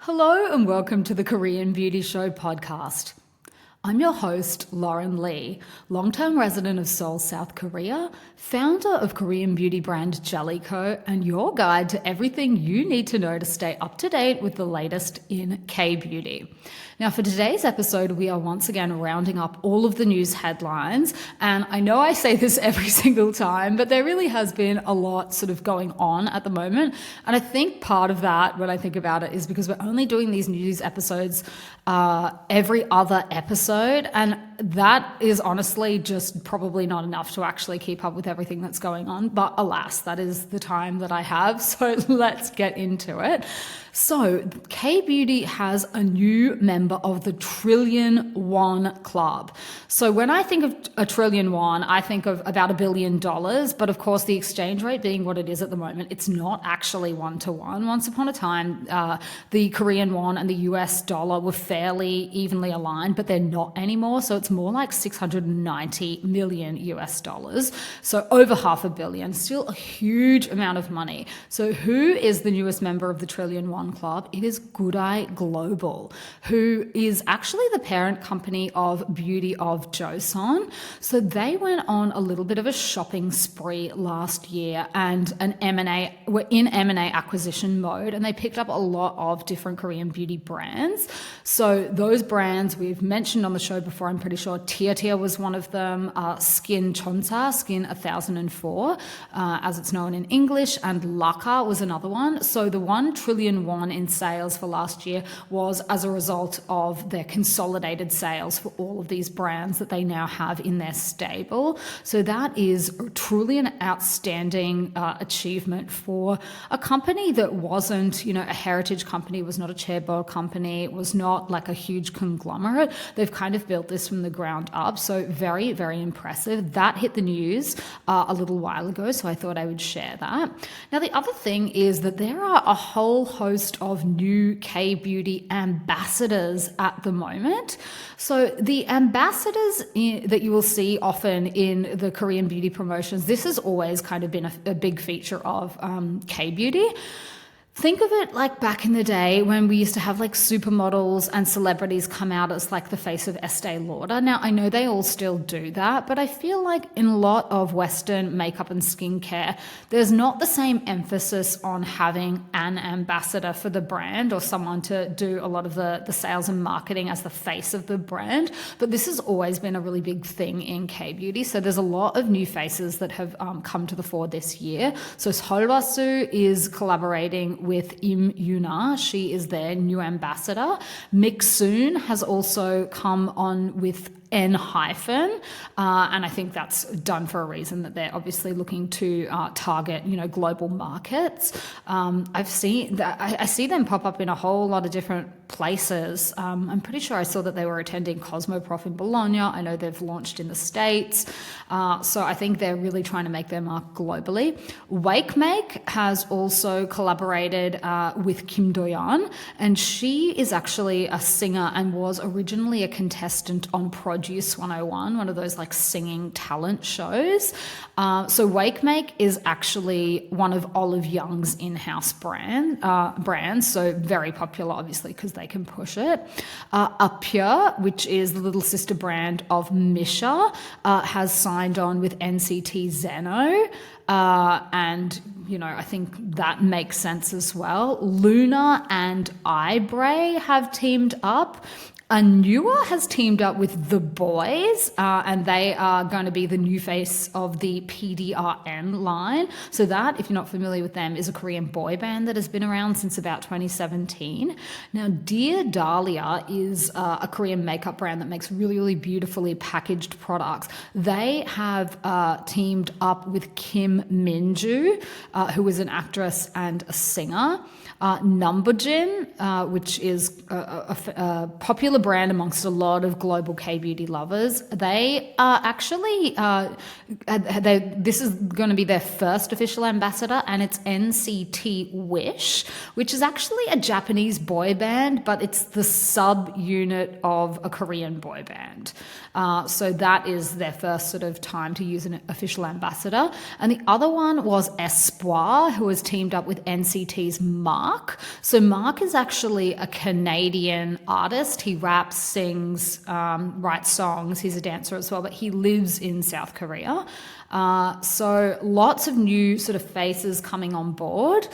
Hello and welcome to the Korean Beauty Show podcast. I'm your host, Lauren Lee, long-term resident of Seoul, South Korea, founder of Korean beauty brand Jellyco, and your guide to everything you need to know to stay up to date with the latest in K-beauty. Now, for today's episode, we are once again rounding up all of the news headlines. And I know I say this every single time, but there really has been a lot sort of going on at the moment. And I think part of that, when I think about it, is because we're only doing these news episodes every other episode. And that is honestly just probably not enough to actually keep up with everything that's going on. But alas, that is the time that I have. So let's get into it. So K-beauty has a new member of the Trillion Won Club. So when I think of a trillion won, I think of about $1 billion. But of course, the exchange rate being what it is at the moment, it's not actually 1-to-1. Once upon a time, the Korean won and the US dollar were fairly evenly aligned, but they're not anymore. So it's more like 690 million US dollars. So over $500 million, still a huge amount of money. So who is the newest member of the Trillion Won Club? It is Good Eye Global, who is actually the parent company of Beauty of Joseon. So they went on a little bit of a shopping spree last year and were in M&A acquisition mode, and they picked up a lot of different Korean beauty brands. So those brands we've mentioned on the show before, I'm pretty sure Tia Tia was one of them, Skin Chonsa, Skin 1004, as it's known in English, and Laka was another one. So the 1 trillion won in sales for last year was as a result of their consolidated sales for all of these brands that they now have in their stable. So that is truly an outstanding achievement for a company that wasn't, a heritage company, was not a chaebol company, was not like a huge conglomerate. They've kind of built this from the ground up. So very, very impressive. That hit the news a little while ago, so I thought I would share that. Now, the other thing is that there are a whole host of new K-beauty ambassadors at the moment. So the ambassadors that you will see often in the Korean beauty promotions, this has always kind of been a big feature of K-beauty. Think of it like back in the day when we used to have like supermodels and celebrities come out as like the face of Estee Lauder. Now, I know they all still do that, but I feel like in a lot of Western makeup and skincare, there's not the same emphasis on having an ambassador for the brand or someone to do a lot of the sales and marketing as the face of the brand. But this has always been a really big thing in K-beauty. So there's a lot of new faces that have come to the fore this year. So Solwasu is collaborating with Im Yuna. She is their new ambassador. Mixun has also come on with N-, and I think that's done for a reason, that they're obviously looking to target, global markets. I see them pop up in a whole lot of different places. I'm pretty sure I saw that they were attending Cosmoprof in Bologna. I know they've launched in the States. So I think they're really trying to make their mark globally. Wakemake has also collaborated with Kim Do-yeon, and she is actually a singer and was originally a contestant on Produce 101, one of those like singing talent shows. So Wakemake is actually one of Olive Young's in-house brands, so very popular obviously because they can push it. Apia, which is the little sister brand of Misha, has signed on with NCT Zeno. And I think that makes sense as well. Luna and Ibray have teamed up. Anua has teamed up with The Boys, and they are going to be the new face of the PDRN line. So that, if you're not familiar with them, is a Korean boy band that has been around since about 2017. Now, Dear Dahlia is a Korean makeup brand that makes really, really beautifully packaged products. They have teamed up with Kim Minju, who is an actress and a singer. Numbujin, which is a popular brand amongst a lot of global K-beauty lovers. They are actually, this is going to be their first official ambassador, and it's NCT Wish, which is actually a Japanese boy band, but it's the sub-unit of a Korean boy band. So that is their first sort of time to use an official ambassador. And the other one was Espoir, who has teamed up with NCT's Mark. So Mark is actually a Canadian artist. He raps, sings, writes songs. He's a dancer as well, but he lives in South Korea. So lots of new sort of faces coming on board.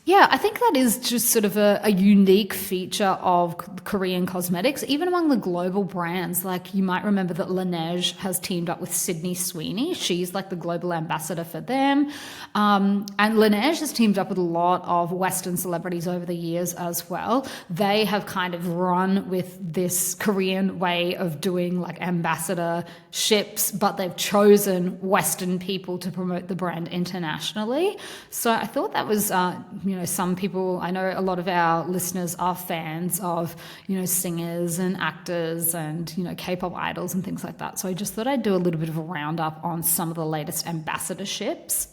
Yeah, I think that is just sort of a unique feature of Korean cosmetics, even among the global brands. Like you might remember that Laneige has teamed up with Sydney Sweeney. She's like the global ambassador for them. And Laneige has teamed up with a lot of Western celebrities over the years as well. They have kind of run with this Korean way of doing like ambassadorships, but they've chosen Western people to promote the brand internationally. So I thought that was, some people, I know a lot of our listeners are fans of, singers and actors and, K-pop idols and things like that. So I just thought I'd do a little bit of a roundup on some of the latest ambassadorships.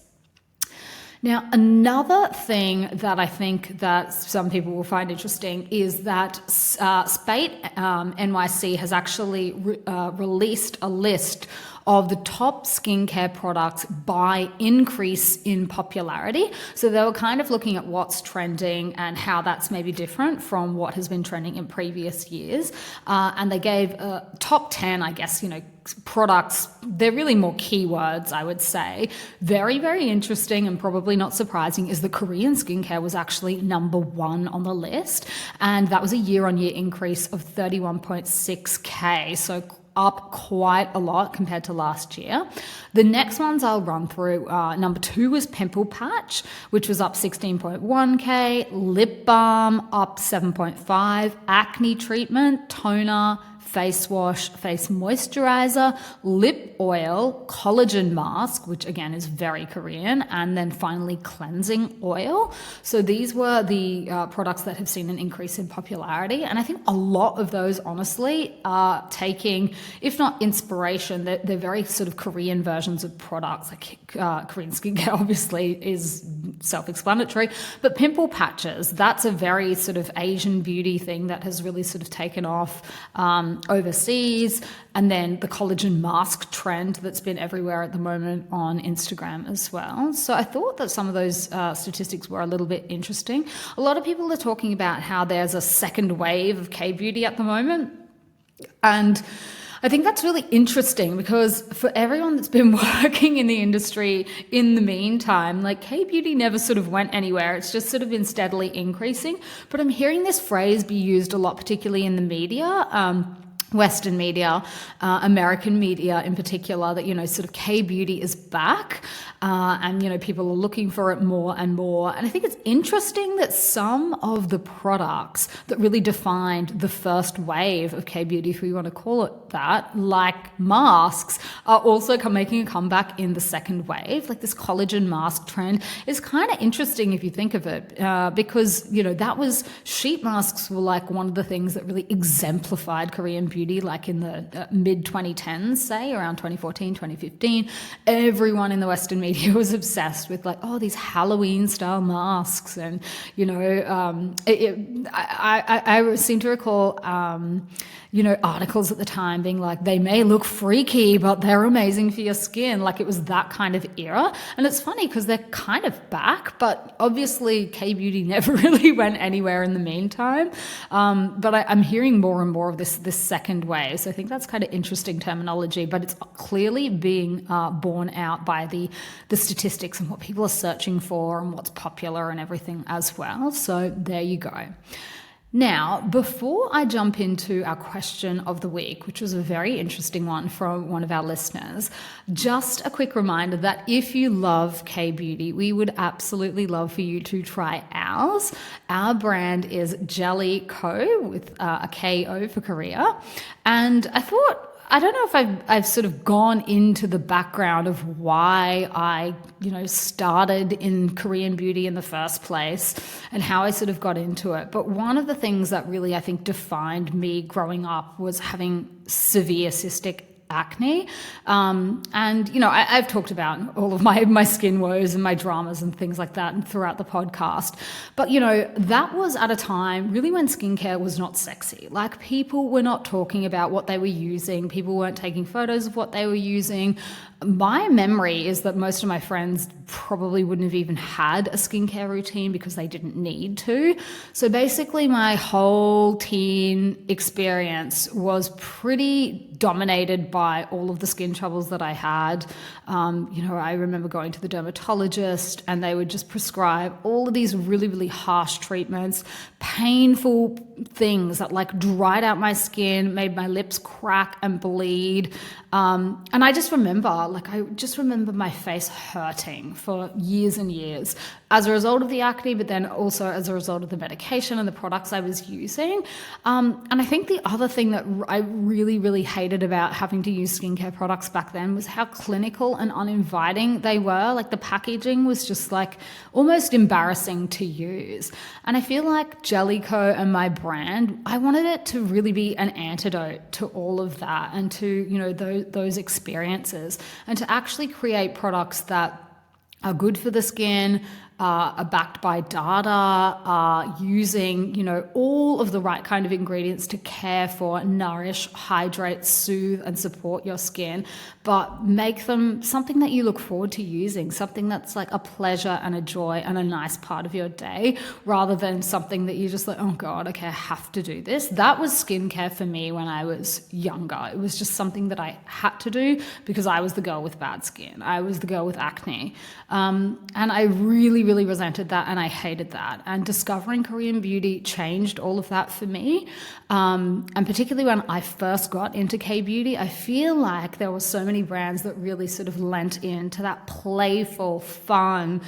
Now, another thing that I think that some people will find interesting is that Spate NYC has actually released a list of the top skincare products by increase in popularity. So they were kind of looking at what's trending and how that's maybe different from what has been trending in previous years. And they gave top 10, I guess, products. They're really more keywords, I would say. Very, very interesting and probably not surprising is the Korean skincare was actually number 1 on the list. And that was a year-on-year increase of 31.6K. So up quite a lot compared to last year. The next ones I'll run through. Number 2 was Pimple Patch, which was up 16.1K. Lip Balm up 7.5. Acne Treatment, Toner, face wash, face moisturizer, lip oil, collagen mask, which again is very Korean, and then finally cleansing oil. So these were the products that have seen an increase in popularity. And I think a lot of those, honestly, are taking, if not inspiration, they're very sort of Korean versions of products. Like Korean skincare obviously is self-explanatory, but pimple patches, that's a very sort of Asian beauty thing that has really sort of taken off overseas. And then the collagen mask trend that's been everywhere at the moment on Instagram as well. So I thought that some of those statistics were a little bit interesting. A lot of people are talking about how there's a second wave of K-beauty at the moment. And I think that's really interesting because for everyone that's been working in the industry in the meantime, like K-beauty never sort of went anywhere. It's just sort of been steadily increasing. But I'm hearing this phrase be used a lot, particularly in the media, Western media, American media in particular, that, sort of K-beauty is back and, people are looking for it more and more. And I think it's interesting that some of the products that really defined the first wave of K-beauty, if we want to call it that, like masks, are also making a comeback in the second wave. Like this collagen mask trend is kind of interesting if you think of it, because, that was, sheet masks were like one of the things that really exemplified Korean beauty. Like in the mid-2010s, say, around 2014, 2015, everyone in the Western media was obsessed with like, these Halloween-style masks. And, I seem to recall, articles at the time being like, they may look freaky, but they're amazing for your skin. Like it was that kind of era. And it's funny because they're kind of back, but obviously K-beauty never really went anywhere in the meantime. But I'm hearing more and more of this second wave. So I think that's kind of interesting terminology, but it's clearly being borne out by the statistics and what people are searching for and what's popular and everything as well. So there you go. Now, before I jump into our question of the week, which was a very interesting one from one of our listeners, just a quick reminder that if you love K-beauty, we would absolutely love for you to try ours. Our brand is Jelly Co with a K-O for Korea. And I don't know if I've sort of gone into the background of why I, started in Korean beauty in the first place and how I sort of got into it. But one of the things that really, I think, defined me growing up was having severe cystic acne. And, you know, I've talked about all of my skin woes and my dramas and things like that throughout the podcast. But, you know, that was at a time really when skincare was not sexy. Like, people were not talking about what they were using. People weren't taking photos of what they were using. My memory is that most of my friends probably wouldn't have even had a skincare routine because they didn't need to. So basically my whole teen experience was pretty dominated by all of the skin troubles that I had. You know, I remember going to the dermatologist and they would just prescribe all of these really, really harsh treatments, painful things that like dried out my skin, made my lips crack and bleed. And I just remember my face hurting for years and years as a result of the acne, but then also as a result of the medication and the products I was using. And I think the other thing that I really, really hated about having to use skincare products back then was how clinical and uninviting they were. Like, the packaging was just like almost embarrassing to use. And I feel like Jellicoe and my brand, I wanted it to really be an antidote to all of that and to, you know, those experiences, and to actually create products that are good for the skin, are backed by data, are using, you know, all of the right kind of ingredients to care for, nourish, hydrate, soothe, and support your skin, but make them something that you look forward to using, something that's like a pleasure and a joy and a nice part of your day, rather than something that you're just like, oh God, okay, I have to do this. That was skincare for me when I was younger. It was just something that I had to do because I was the girl with bad skin. I was the girl with acne. And I really, really resented that, and I hated that. And discovering Korean beauty changed all of that for me. And particularly when I first got into K-beauty, I feel like there were so many brands that really sort of lent into that playful, fun,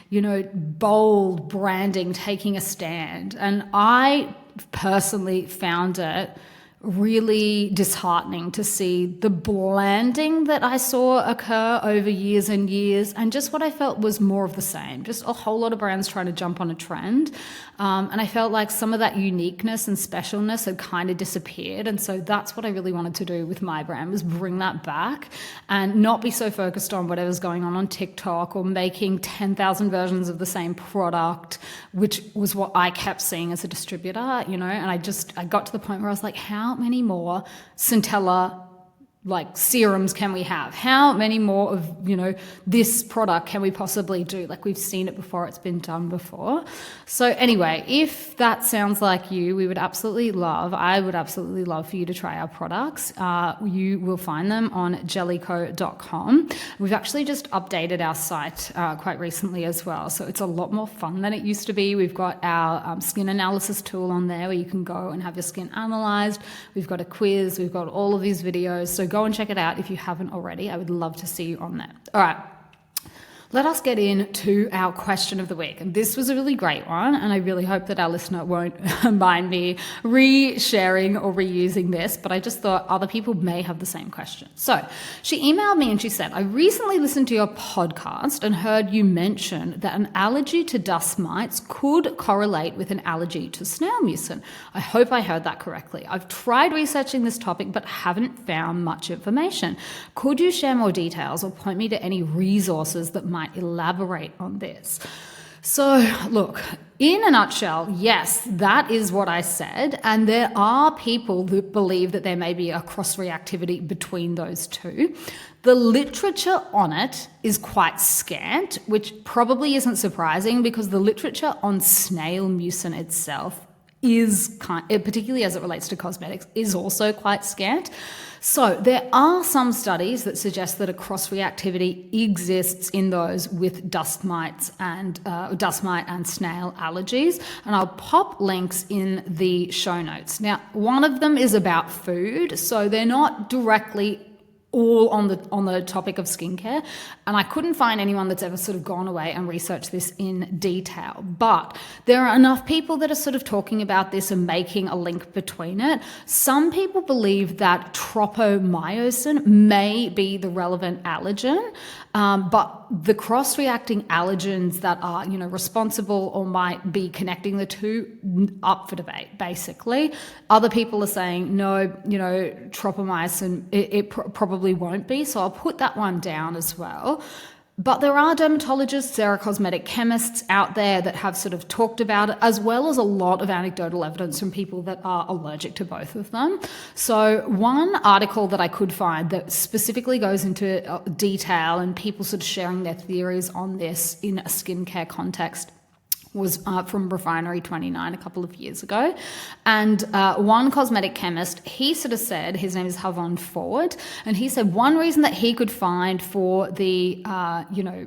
you know, bold branding, taking a stand. And I personally found it really disheartening to see the blanding that I saw occur over years and years, and just what I felt was more of the same, just a whole lot of brands trying to jump on a trend. And I felt like some of that uniqueness and specialness had kind of disappeared. And so that's what I really wanted to do with my brand, was bring that back and not be so focused on whatever's going on TikTok or making 10,000 versions of the same product, which was what I kept seeing as a distributor, you know. And I got to the point where I was like, how many more Centella like serums can we have? How many more of, you know, this product can we possibly do? Like, we've seen it before, it's been done before. So anyway, if that sounds like you, I would absolutely love for you to try our products. You will find them on jellicoe.com. We've actually just updated our site quite recently as well. So it's a lot more fun than it used to be. We've got our skin analysis tool on there where you can go and have your skin analyzed. We've got a quiz. We've got all of these videos. So go and check it out if you haven't already. I would love to see you on there. All right. Let us get into our question of the week. And this was a really great one, and I really hope that our listener won't mind me re-sharing or reusing this, but I just thought other people may have the same question. So she emailed me and she said, I recently listened to your podcast and heard you mention that an allergy to dust mites could correlate with an allergy to snail mucin. I hope I heard that correctly. I've tried researching this topic but haven't found much information. Could you share more details or point me to any resources that might elaborate on this? So look, in a nutshell, yes, that is what I said. And there are people who believe that there may be a cross-reactivity between those two. The literature on it is quite scant, which probably isn't surprising because the literature on snail mucin itself is, particularly as it relates to cosmetics, is also quite scant. So there are some studies that suggest that a cross-reactivity exists in those with dust mite and snail allergies, and I'll pop links in the show notes. Now, one of them is about food, so they're not directly all on the topic of skincare, and I couldn't find anyone that's ever sort of gone away and researched this in detail. But there are enough people that are sort of talking about this and making a link between it. Some people believe that tropomyosin may be the relevant allergen, but the cross-reacting allergens that are, responsible or might be connecting the two, up for debate, basically. Other people are saying, no, tropomyosin, it probably won't be. So I'll put that one down as well. But there are dermatologists, there are cosmetic chemists out there that have sort of talked about it, as well as a lot of anecdotal evidence from people that are allergic to both of them. So one article that I could find that specifically goes into detail and people sort of sharing their theories on this in a skincare context was from Refinery 29 a couple of years ago. And one cosmetic chemist, he sort of said, his name is Havon Ford, and he said one reason that he could find for the,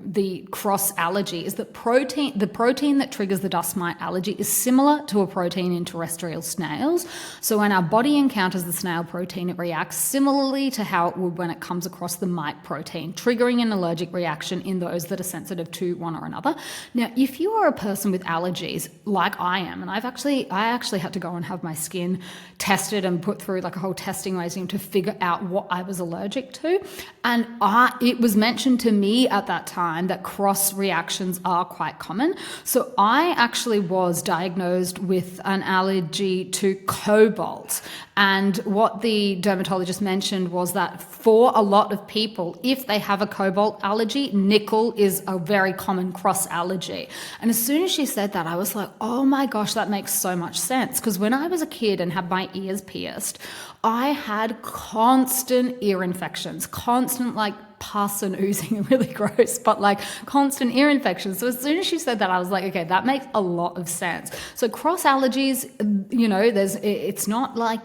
the cross allergy is that the protein that triggers the dust mite allergy is similar to a protein in terrestrial snails. So when our body encounters the snail protein, it reacts similarly to how it would when it comes across the mite protein, triggering an allergic reaction in those that are sensitive to one or another. Now, if you are a person with allergies like I am, and I actually had to go and have my skin tested and put through like a whole testing regime to figure out what I was allergic to, and it was mentioned to me at that time that cross reactions are quite common. So I actually was diagnosed with an allergy to cobalt, and what the dermatologist mentioned was that for a lot of people, if they have a cobalt allergy, nickel is a very common cross allergy. And as soon as she said that, I was like, oh my gosh, that makes so much sense. Because when I was a kid and had my ears pierced, I had constant ear infections, constant like pus and oozing, really gross, but like constant ear infections. So as soon as she said that, I was like, okay, that makes a lot of sense. So cross allergies, it's not like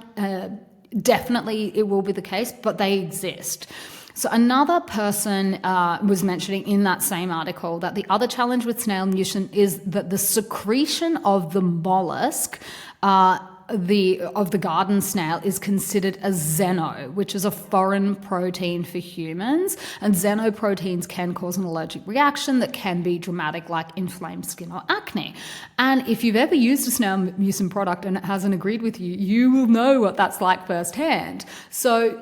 definitely it will be the case, but they exist. So another person was mentioning in that same article that the other challenge with snail mucin is that the secretion of the mollusk of the garden snail is considered a xeno, which is a foreign protein for humans, and xenoproteins can cause an allergic reaction that can be dramatic, like inflamed skin or acne. And if you've ever used a snail mucin product and it hasn't agreed with you, you will know what that's like firsthand. So,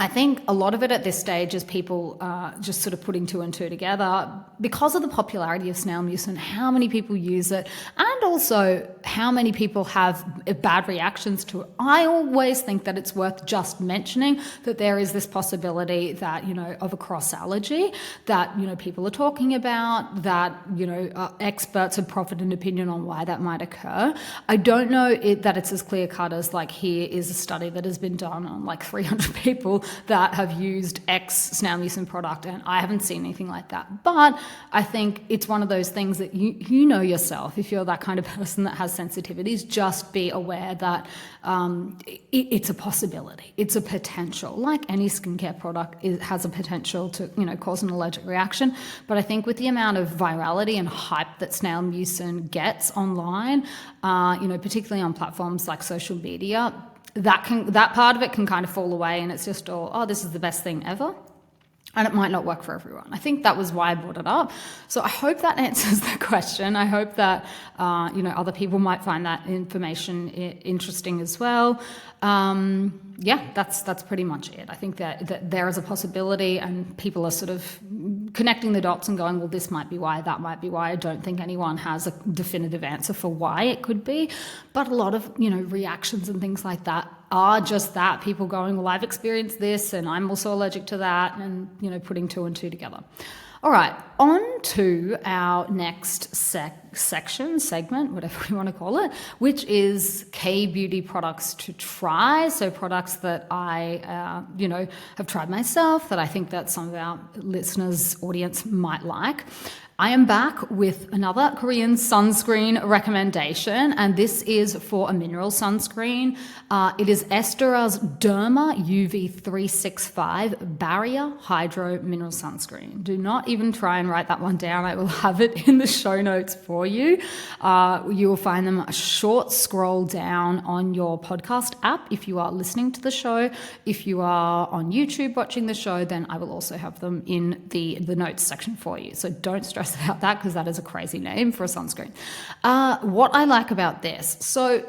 I think a lot of it at this stage is people just sort of putting two and two together because of the popularity of snail mucin, how many people use it, and also how many people have bad reactions to it. I always think that it's worth just mentioning that there is this possibility that, of a cross allergy that, people are talking about, that, experts have proffered an opinion on why that might occur. I don't know that it's as clear cut as like here is a study that has been done on like 300 people that have used X snail mucin product, and I haven't seen anything like that. But I think it's one of those things that you know yourself, if you're that kind of person that has sensitivities, just be aware that it's a possibility, it's a potential. Like any skincare product, it has a potential to cause an allergic reaction. But I think with the amount of virality and hype that snail mucin gets online, particularly on platforms like social media, that part of it can kind of fall away, and it's just this is the best thing ever. And it might not work for everyone. I think that was why I brought it up. So I hope that answers the question. I hope that other people might find that information interesting as well. That's pretty much it. I think that there is a possibility, and people are sort of connecting the dots and going, well, this might be why, that might be why. I don't think anyone has a definitive answer for why it could be, but a lot of reactions and things like that are just that, people going, well, I've experienced this and I'm also allergic to that, and putting two and two together. All right, on to our next segment, whatever we want to call it, which is K-beauty products to try. So products that I, have tried myself, that I think that some of our listeners' audience might like. I am back with another Korean sunscreen recommendation, and this is for a mineral sunscreen. It is Estera's Derma UV 365 Barrier Hydro Mineral Sunscreen. Do not even try and write that one down. I will have it in the show notes for you. You will find them a short scroll down on your podcast app if you are listening to the show. If you are on YouTube watching the show, then I will also have them in the notes section for you. So don't stress about that because that is a crazy name for a sunscreen. What I like about this, so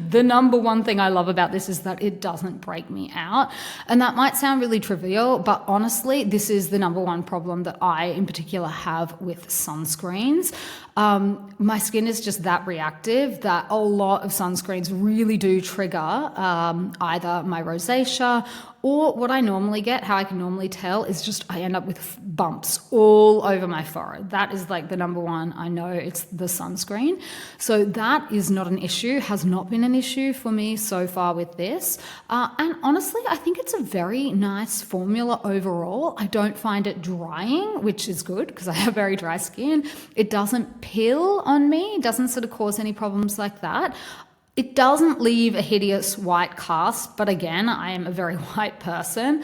the number one thing I love about this is that it doesn't break me out. And that might sound really trivial, but honestly, this is the number one problem that I in particular have with sunscreens. My skin is just that reactive that a lot of sunscreens really do trigger either my rosacea or what I normally get, how I can normally tell is just I end up with bumps all over my forehead. That is like the number one. I know it's the sunscreen. So that is not an issue, has not been an issue for me so far with this. And honestly, I think it's a very nice formula overall. I don't find it drying, which is good because I have very dry skin. It doesn't peel on me, it doesn't sort of cause any problems like that. It doesn't leave a hideous white cast, but again, I am a very white person.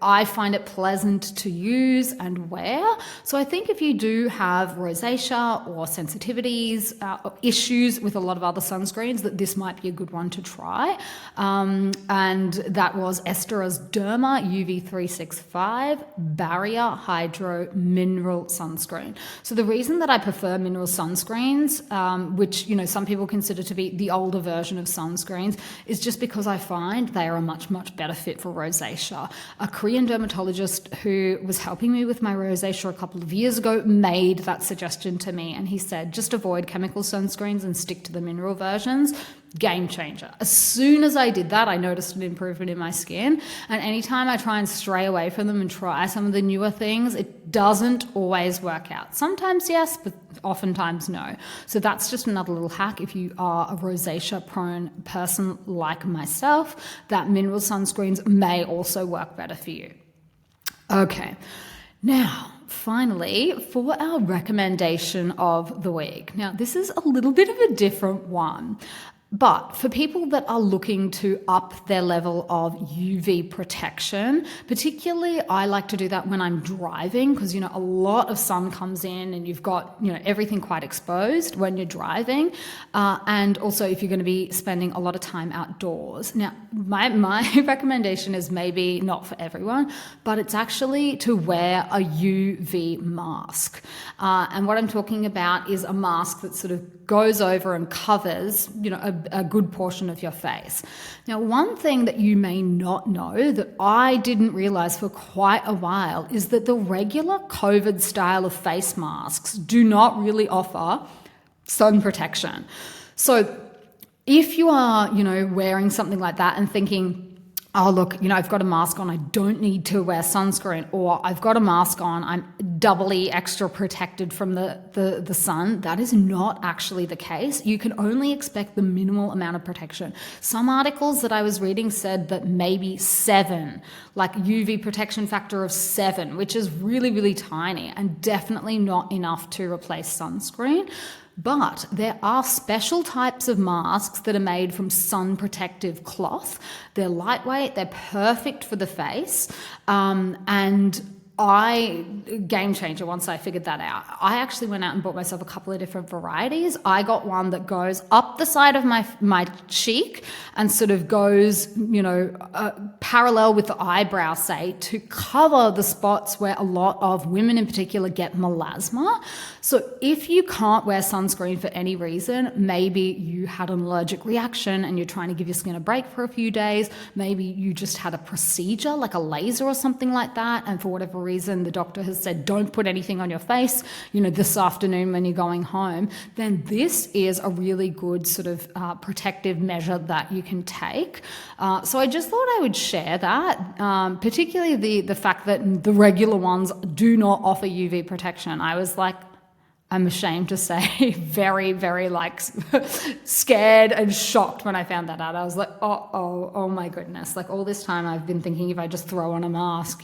I find it pleasant to use and wear. So I think if you do have rosacea or sensitivities, issues with a lot of other sunscreens, that this might be a good one to try. And that was Estera's Derma UV 365 Barrier Hydro Mineral Sunscreen. So the reason that I prefer mineral sunscreens, which, some people consider to be the older version of sunscreens, is just because I find they are a much, much better fit for rosacea. A Korean dermatologist who was helping me with my rosacea a couple of years ago made that suggestion to me, and he said, just avoid chemical sunscreens and stick to the mineral versions. Game changer. As soon as I did that, I noticed an improvement in my skin. And anytime I try and stray away from them and try some of the newer things, it doesn't always work out. Sometimes yes, but oftentimes no. So that's just another little hack if you are a rosacea prone person like myself, that mineral sunscreens may also work better for you. Okay, now finally, for our recommendation of the week. Now, this is a little bit of a different one. But for people that are looking to up their level of UV protection, particularly I like to do that when I'm driving because, a lot of sun comes in and you've got, everything quite exposed when you're driving. And also if you're going to be spending a lot of time outdoors. Now, my recommendation is maybe not for everyone, but it's actually to wear a UV mask. And what I'm talking about is a mask that sort of goes over and covers, a good portion of your face. Now, one thing that you may not know that I didn't realize for quite a while is that the regular COVID style of face masks do not really offer sun protection. So if you are, wearing something like that and thinking, oh, look, I've got a mask on, I don't need to wear sunscreen, or I've got a mask on, I'm doubly extra protected from the sun. That is not actually the case. You can only expect the minimal amount of protection. Some articles that I was reading said that maybe 7, like UV protection factor of 7, which is really, really tiny and definitely not enough to replace sunscreen. But there are special types of masks that are made from sun protective cloth. They're lightweight, they're perfect for the face, and game changer once I figured that out. I actually went out and bought myself a couple of different varieties. I got one that goes up the side of my cheek and sort of goes, parallel with the eyebrow, say, to cover the spots where a lot of women in particular get melasma. So if you can't wear sunscreen for any reason, maybe you had an allergic reaction and you're trying to give your skin a break for a few days, maybe you just had a procedure like a laser or something like that, and for whatever reason the doctor has said don't put anything on your face, this afternoon when you're going home, then this is a really good sort of protective measure that you can take. So I just thought I would share that, particularly the fact that the regular ones do not offer UV protection. I was like, I'm ashamed to say, very, very like scared and shocked when I found that out. I was like, oh my goodness. Like all this time I've been thinking if I just throw on a mask,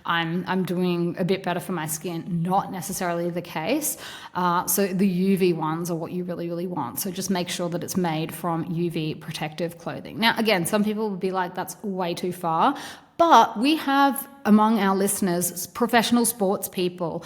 I'm doing a bit better for my skin. Not necessarily the case. So the UV ones are what you really, really want. So just make sure that it's made from UV protective clothing. Now, again, some people would be like, that's way too far. But we have among our listeners professional sports people,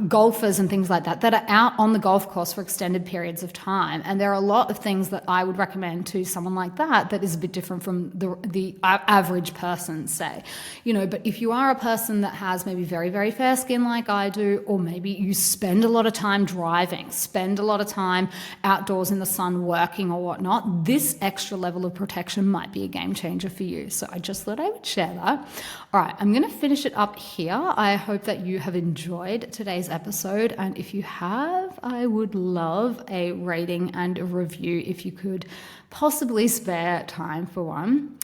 golfers and things like that, that are out on the golf course for extended periods of time. And there are a lot of things that I would recommend to someone like that is a bit different from the average person, say. But if you are a person that has maybe very, very fair skin like I do, or maybe you spend a lot of time driving, spend a lot of time outdoors in the sun working or whatnot, this extra level of protection might be a game changer for you. So I just thought I would share that. All right, I'm going to finish it up here. I hope that you have enjoyed today's episode. And if you have, I would love a rating and a review if you could possibly spare time for one.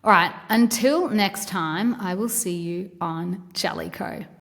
All right, until next time, I will see you on Jellicoe.